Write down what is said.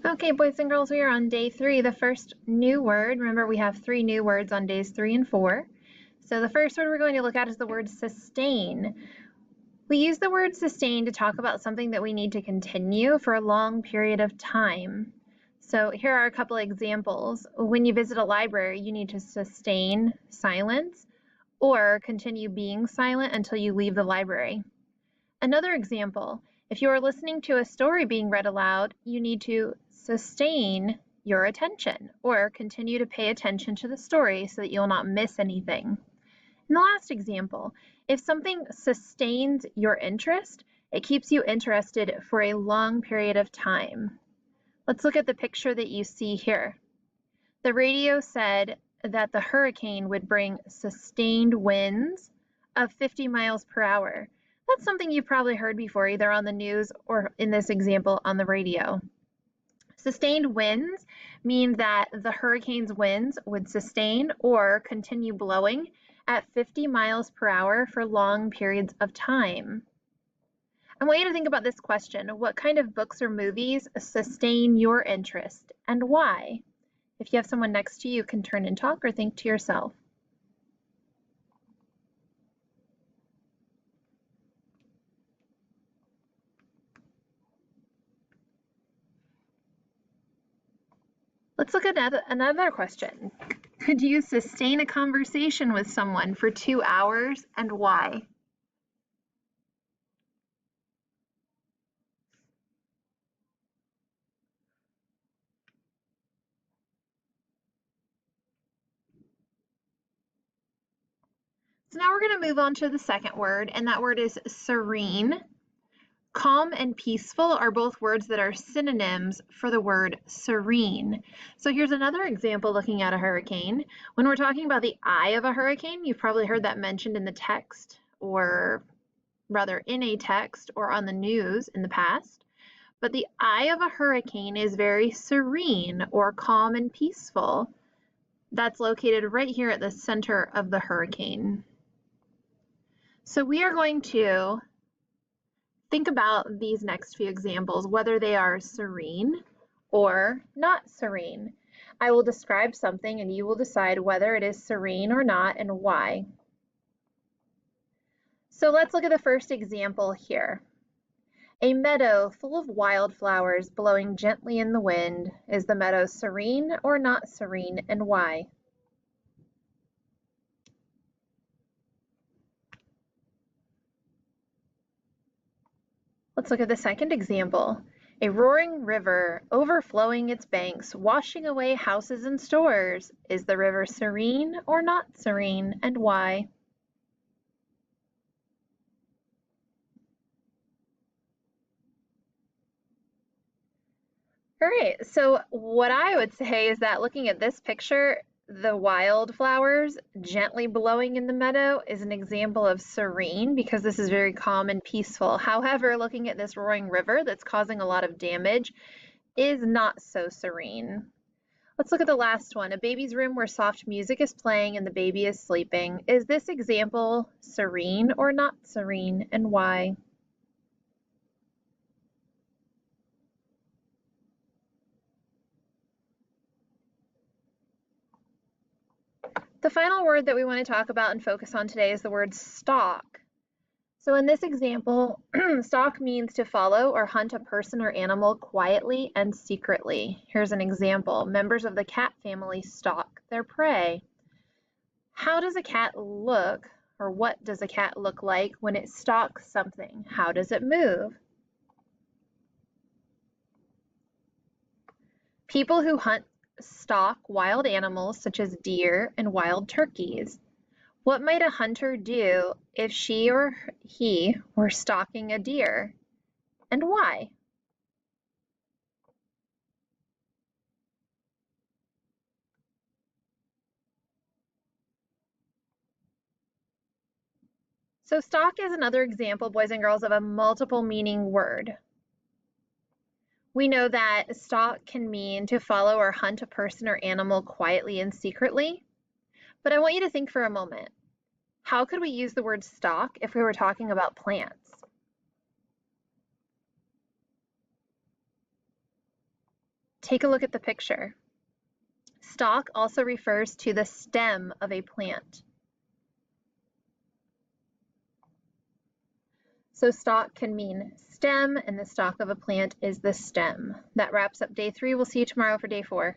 Okay, boys and girls, we are on day 3. The first new word, remember we have 3 new words on days 3 and 4. So the first word we're going to look at is the word sustain. We use the word sustain to talk about something that we need to continue for a long period of time. So here are a couple examples. When you visit a library, you need to sustain silence or continue being silent until you leave the library. Another example, if you are listening to a story being read aloud, you need to sustain your attention or continue to pay attention to the story so that you'll not miss anything. And the last example, if something sustains your interest, it keeps you interested for a long period of time. Let's look at the picture that you see here. The radio said that the hurricane would bring sustained winds of 50 miles per hour. That's something you've probably heard before, either on the news or in this example on the radio. Sustained winds mean that the hurricane's winds would sustain or continue blowing at 50 miles per hour for long periods of time. I want you to think about this question. What kind of books or movies sustain your interest and why? If you have someone next to you, you can turn and talk or think to yourself. Let's look at another question. Could you sustain a conversation with someone for 2 hours and why? So now we're going to move on to the second word, and that word is serene. Calm and peaceful are both words that are synonyms for the word serene. So here's another example looking at a hurricane. When we're talking about the eye of a hurricane, you've probably heard that mentioned in the text, or rather in a text or on the news in the past. But the eye of a hurricane is very serene or calm and peaceful. That's located right here at the center of the hurricane. So we are going to think about these next few examples, whether they are serene or not serene. I will describe something and you will decide whether it is serene or not and why. So let's look at the first example here. A meadow full of wildflowers blowing gently in the wind. Is the meadow serene or not serene and why? Let's look at the second example. A roaring river overflowing its banks, washing away houses and stores. Is the river serene or not serene, and why? All right, so what I would say is that looking at this picture, the wildflowers gently blowing in the meadow is an example of serene because this is very calm and peaceful. However, looking at this roaring river that's causing a lot of damage is not so serene. Let's look at the last one. A baby's room where soft music is playing and the baby is sleeping. Is this example serene or not serene, and why? The final word that we want to talk about and focus on today is the word stalk. So in this example, stalk means to follow or hunt a person or animal quietly and secretly. Here's an example. Members of the cat family stalk their prey. How does a cat look, or what does a cat look like when it stalks something? How does it move? People who hunt stalk wild animals such as deer and wild turkeys. What might a hunter do if she or he were stalking a deer, and why? So stalk is another example, boys and girls, of a multiple meaning word. We know that stalk can mean to follow or hunt a person or animal quietly and secretly. But I want you to think for a moment. How could we use the word stalk if we were talking about plants? take a look at the picture. Stalk also refers to the stem of a plant. So stalk can mean stem, and the stalk of a plant is the stem. That wraps up day 3. We'll see you tomorrow for day 4.